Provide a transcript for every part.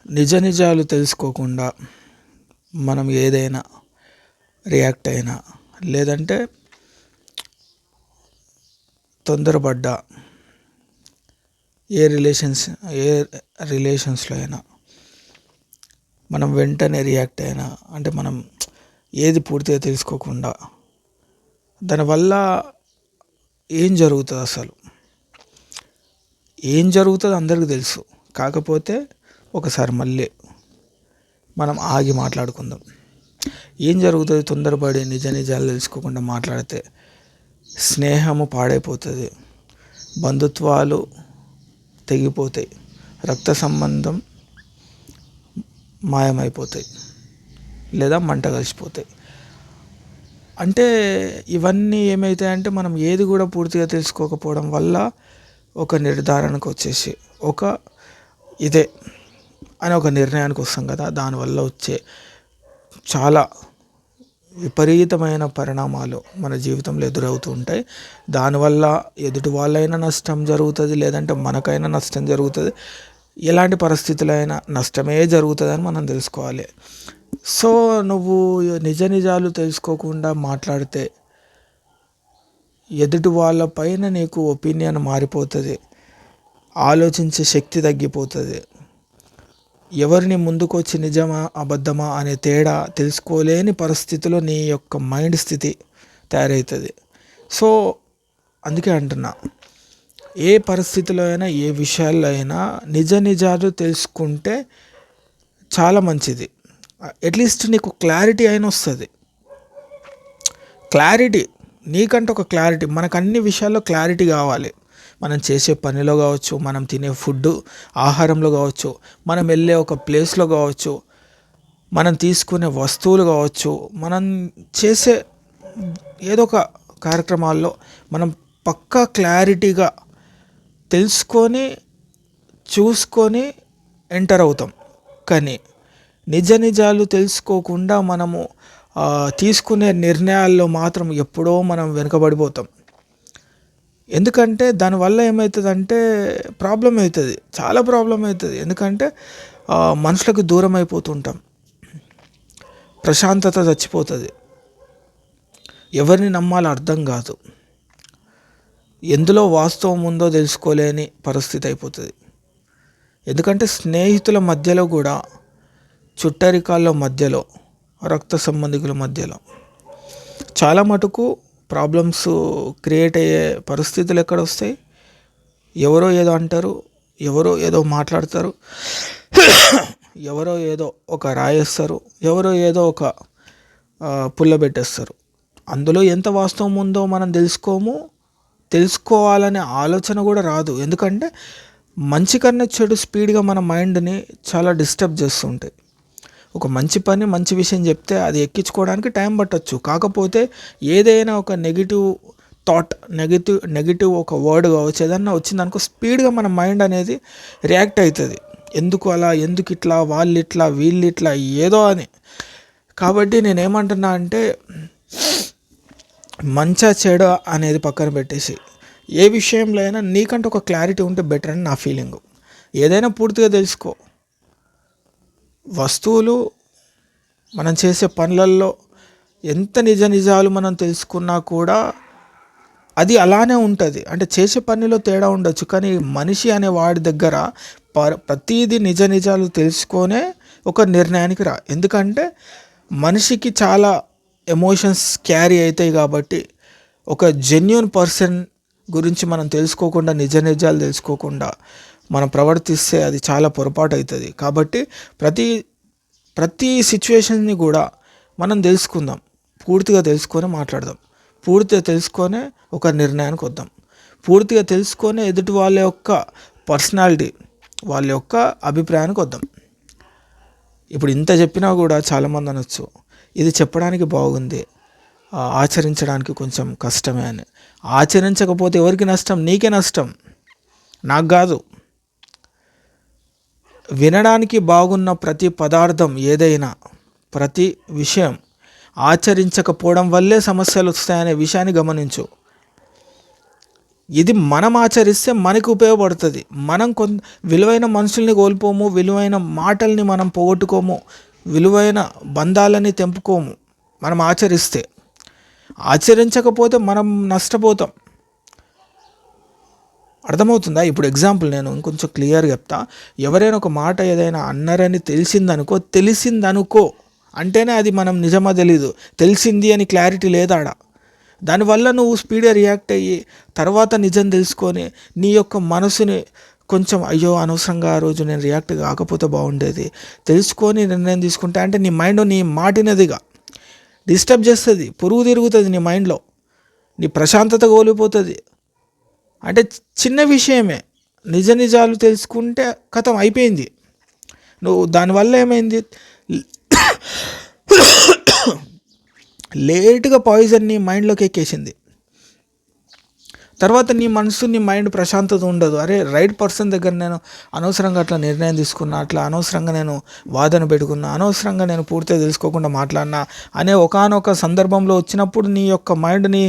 నిజ నిజాలు తెలుసుకోకుండా మనం ఏదైనా రియాక్ట్ అయినా, లేదంటే తొందరపడ్డా, ఏ ఏ రిలేషన్స్లో అయినా మనం వెంటనే రియాక్ట్ అయినా, అంటే మనం ఏది పూర్తిగా తెలుసుకోకుండా దానివల్ల ఏం జరుగుతుంది, అసలు ఏం జరుగుతుందో అందరికీ తెలుసు. కాకపోతే ఒకసారి మళ్ళీ మనం ఆగి మాట్లాడుకుందాం. ఏం జరుగుతుంది తొందరపడి నిజ నిజాలు తెలుసుకోకుండా మాట్లాడితే? స్నేహము పాడైపోతుంది, బంధుత్వాలు తెగిపోతాయి, రక్త సంబంధం మాయమైపోతాయి, లేదా మంట కలిసిపోతాయి. అంటే ఇవన్నీ ఏమవుతాయంటే మనం ఏది కూడా పూర్తిగా తెలుసుకోకపోవడం వల్ల ఒక నిర్ధారణకు వచ్చేసి ఇదే అని ఒక నిర్ణయానికి వస్తాం కదా. దానివల్ల వచ్చే చాలా విపరీతమైన పరిణామాలు మన జీవితంలో ఎదురవుతూ ఉంటాయి. దానివల్ల ఎదుటి వాళ్ళైనా నష్టం జరుగుతుంది, లేదంటే మనకైనా నష్టం జరుగుతుంది. ఎలాంటి పరిస్థితుల్లో అయినా నష్టమే జరుగుతుందని మనం తెలుసుకోవాలి. సో నువ్వు నిజ నిజాలు తెలుసుకోకుండా మాట్లాడితే ఎదుటి వాళ్ళపైన నీకు ఒపీనియన్ మారిపోతుంది, ఆలోచించే శక్తి తగ్గిపోతుంది. ఎవరిని ముందుకు వచ్చి నిజమా అబద్ధమా అనే తేడా తెలుసుకోలేని పరిస్థితిలో నీ యొక్క మైండ్ స్థితి తయారవుతుంది. సో అందుకే అంటున్నా, ఏ పరిస్థితిలో అయినా, ఏ విషయాల్లో అయినా నిజ నిజాలు తెలుసుకుంటే చాలా మంచిది. అట్లీస్ట్ నీకు క్లారిటీ అయినా వస్తుంది. క్లారిటీ, నీకంటే ఒక క్లారిటీ. మనకు అన్ని విషయాల్లో క్లారిటీ కావాలి. మనం చేసే పనిలో కావచ్చు, మనం తినే ఫుడ్ ఆహారంలో కావచ్చు, మనం వెళ్ళే ఒక ప్లేస్లో కావచ్చు, మనం తీసుకునే వస్తువులు కావచ్చు, మనం చేసే ఏదో ఒక కార్యక్రమాల్లో మనం పక్కా క్లారిటీగా తెలుసుకొని చూసుకొని ఎంటర్ అవుతాం. కానీ నిజ నిజాలు తెలుసుకోకుండా మనము తీసుకునే నిర్ణయాల్లో మాత్రం ఎప్పుడో మనం వెనుకబడిపోతాం. ఎందుకంటే దానివల్ల ఏమవుతుందంటే ప్రాబ్లం అవుతుంది, చాలా ప్రాబ్లం అవుతుంది. ఎందుకంటే మనుషులకు దూరం అయిపోతుంటాం, ప్రశాంతత చచ్చిపోతుంది, ఎవరిని నమ్మాలో అర్థం కాదు, ఎందులో వాస్తవం ఉందో తెలుసుకోలేని పరిస్థితి అయిపోతుంది. ఎందుకంటే స్నేహితుల మధ్యలో కూడా, చుట్టరికాళ్ళ మధ్యలో, రక్త సంబంధికుల మధ్యలో చాలా మటుకు ప్రాబ్లమ్స్ క్రియేట్ అయ్యే పరిస్థితులు ఎక్కడ వస్తాయి? ఎవరో ఏదో అంటారు, ఎవరో ఏదో మాట్లాడతారు, ఎవరో ఏదో ఒక రాయేస్తారు, ఎవరో ఏదో ఒక పుల్ల పెట్టేస్తారు. అందులో ఎంత వాస్తవం ఉందో మనం తెలుసుకోవాలనే ఆలోచన కూడా రాదు. ఎందుకంటే మంచి కన్నా చెడు స్పీడ్గా మన మైండ్ని చాలా డిస్టర్బ్ చేస్తుంటాయి. ఒక మంచి పని, మంచి విషయం చెప్తే అది ఎక్కించుకోవడానికి టైం పట్టవచ్చు. కాకపోతే ఏదైనా ఒక నెగిటివ్ థాట్, నెగిటివ్ ఒక వర్డ్ కావచ్చు, ఏదన్నా వచ్చిందనుకో స్పీడ్గా మన మైండ్ అనేది రియాక్ట్ అవుతుంది. ఎందుకు అలా, ఎందుకు ఇట్లా, వాళ్ళు ఇట్లా, వీళ్ళు ఇట్లా, ఏదో అని. కాబట్టి నేనేమంటున్నా అంటే, మంచా చెడ అనేది పక్కన పెట్టేసి ఏ విషయంలో అయినా నీకంటే ఒక క్లారిటీ ఉంటే బెటర్ అని నా ఫీలింగు. ఏదైనా పూర్తిగా తెలుసుకో. వస్తువులు, మనం చేసే పనులల్లో ఎంత నిజ నిజాలు మనం తెలుసుకున్నా కూడా అది అలానే ఉంటుంది. అంటే చేసే పనిలో తేడా ఉండొచ్చు, కానీ మనిషి అనే వాడి దగ్గర ప్రతీది నిజ నిజాలు తెలుసుకొనే ఒక నిర్ణయానికి రా. ఎందుకంటే మనిషికి చాలా ఎమోషన్స్ క్యారీ అవుతాయి. కాబట్టి ఒక జెన్యూన్ పర్సన్ గురించి మనం తెలుసుకోకుండా, నిజ నిజాలు తెలుసుకోకుండా మనం ప్రవర్తిస్తే అది చాలా పొరపాటు అవుతుంది. కాబట్టి ప్రతి సిచ్యువేషన్ని కూడా మనం తెలుసుకుందాం, పూర్తిగా తెలుసుకొని మాట్లాడదాం, పూర్తిగా తెలుసుకొనే ఒక నిర్ణయానికి వద్దాం, పూర్తిగా తెలుసుకొని ఎదుటి వాళ్ళ యొక్క పర్సనాలిటీ, వాళ్ళ యొక్క అభిప్రాయానికి వద్దాం. ఇప్పుడు ఇంత చెప్పినా కూడా చాలామంది అనొచ్చు, ఇది చెప్పడానికి బాగుంది, ఆచరించడానికి కొంచెం కష్టమే అని. ఆచరించకపోతే ఎవరికి నష్టం? నీకే నష్టం, నాకు కాదు. వినడానికి బాగున్న ప్రతి పదార్థం, ఏదైనా ప్రతి విషయం ఆచరించకపోవడం వల్లే సమస్యలు వస్తాయనే విషయాన్ని గమనించు. ఇది మనం ఆచరిస్తే మనకు ఉపయోగపడుతుంది. మనం విలువైన మనుషుల్ని కోల్పోము, విలువైన మాటల్ని మనం పోగొట్టుకోము, విలువైన బంధాలని తెంపుకోము మనం ఆచరిస్తే. ఆచరించకపోతే మనం నష్టపోతాం. అర్థమవుతుందా? ఇప్పుడు ఎగ్జాంపుల్ నేను ఇంకొంచెం క్లియర్గా చెప్తా. ఎవరైనా ఒక మాట ఏదైనా అన్నారని తెలిసిందనుకో అంటేనే అది మనం నిజమా తెలీదు, తెలిసింది అని క్లారిటీ లేదాడ. దానివల్ల నువ్వు స్పీడ్గా రియాక్ట్ అయ్యి తర్వాత నిజం తెలుసుకొని నీ యొక్క మనసుని కొంచెం అయ్యో అనవసరంగా ఆ రోజు నేను రియాక్ట్ కాకపోతే బాగుండేది తెలుసుకొని నిర్ణయం తీసుకుంటా అంటే నీ మైండ్ నీ మాటినదిగా డిస్టర్బ్ చేస్తుంది, పురుగు తిరుగుతుంది నీ మైండ్లో, నీ ప్రశాంతత కోల్పోతుంది. అంటే చిన్న విషయమే, నిజాలు తెలుసుకుంటే కథం అయిపోయింది. నువ్వు దానివల్ల ఏమైంది, లేట్గా పాయిజన్ నీ మైండ్లోకి ఎక్కేసింది. తర్వాత నీ మనసు నీ మైండ్ ప్రశాంతత ఉండదు. అరే రైట్ పర్సన్ దగ్గర నేను అనవసరంగా అట్లా నిర్ణయం తీసుకున్నా, అట్లా అనవసరంగా నేను వాదన పెట్టుకున్నా, అనవసరంగా నేను పూర్తిగా తెలుసుకోకుండా మాట్లాడినా అనే ఒకానొక సందర్భంలో వచ్చినప్పుడు నీ యొక్క మైండ్ని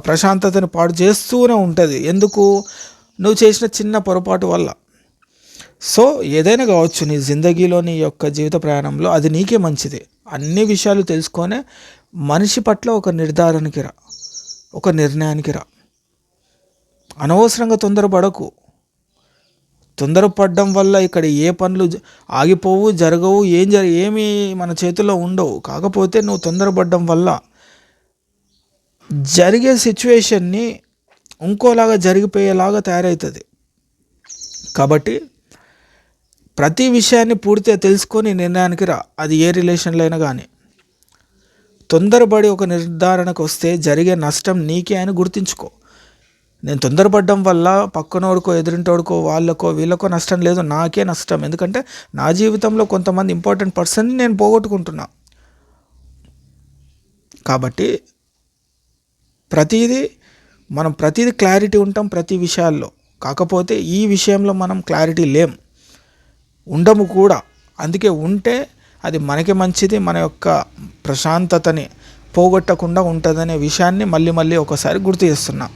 ప్రశాంతతని పాడు చేస్తూనే ఉంటుంది. ఎందుకు? నువ్వు చేసిన చిన్న పొరపాటు వల్ల. సో ఏదైనా కావచ్చు నీ జిందగీలో, నీ యొక్క జీవిత ప్రయాణంలో అది నీకే మంచిది. అన్ని విషయాలు తెలుసుకొనే మనిషి పట్ల ఒక నిర్ధారణకి రా, ఒక నిర్ణయానికి రా. అనవసరంగా తొందరపడకు. తొందరపడడం వల్ల ఇక్కడ ఏ పనులు ఆగిపోవు, జరగవు, ఏమీ మన చేతుల్లో ఉండవు. కాకపోతే నువ్వు తొందరపడడం వల్ల జరిగే సిచ్యువేషన్ని ఇంకోలాగా జరిగిపోయేలాగా తయారవుతుంది. కాబట్టి ప్రతి విషయాన్ని పూర్తిగా తెలుసుకొని నిర్ణయానికి రా. అది ఏ రిలేషన్లో అయినా కానీ. తొందరపడి ఒక నిర్ధారణకు వస్తే జరిగే నష్టం నీకే అని గుర్తుంచుకో. నేను తొందరపడడం వల్ల పక్కనోడుకో, ఎదురింటోడుకో, వాళ్ళకో వీళ్ళకో నష్టం లేదు, నాకే నష్టం. ఎందుకంటే నా జీవితంలో కొంతమంది ఇంపార్టెంట్ పర్సన్ని నేను పోగొట్టుకుంటున్నా. కాబట్టి ప్రతిదీ క్లారిటీ ఉంటాం ప్రతి విషయాల్లో. కాకపోతే ఈ విషయంలో మనం క్లారిటీ ఉండము కూడా. అందుకే ఉంటే అది మనకి మంచిది, మన యొక్క ప్రశాంతతని పోగొట్టకుండా ఉంటుందనే విషయాన్ని మళ్ళీ ఒకసారి గుర్తు చేస్తున్నా.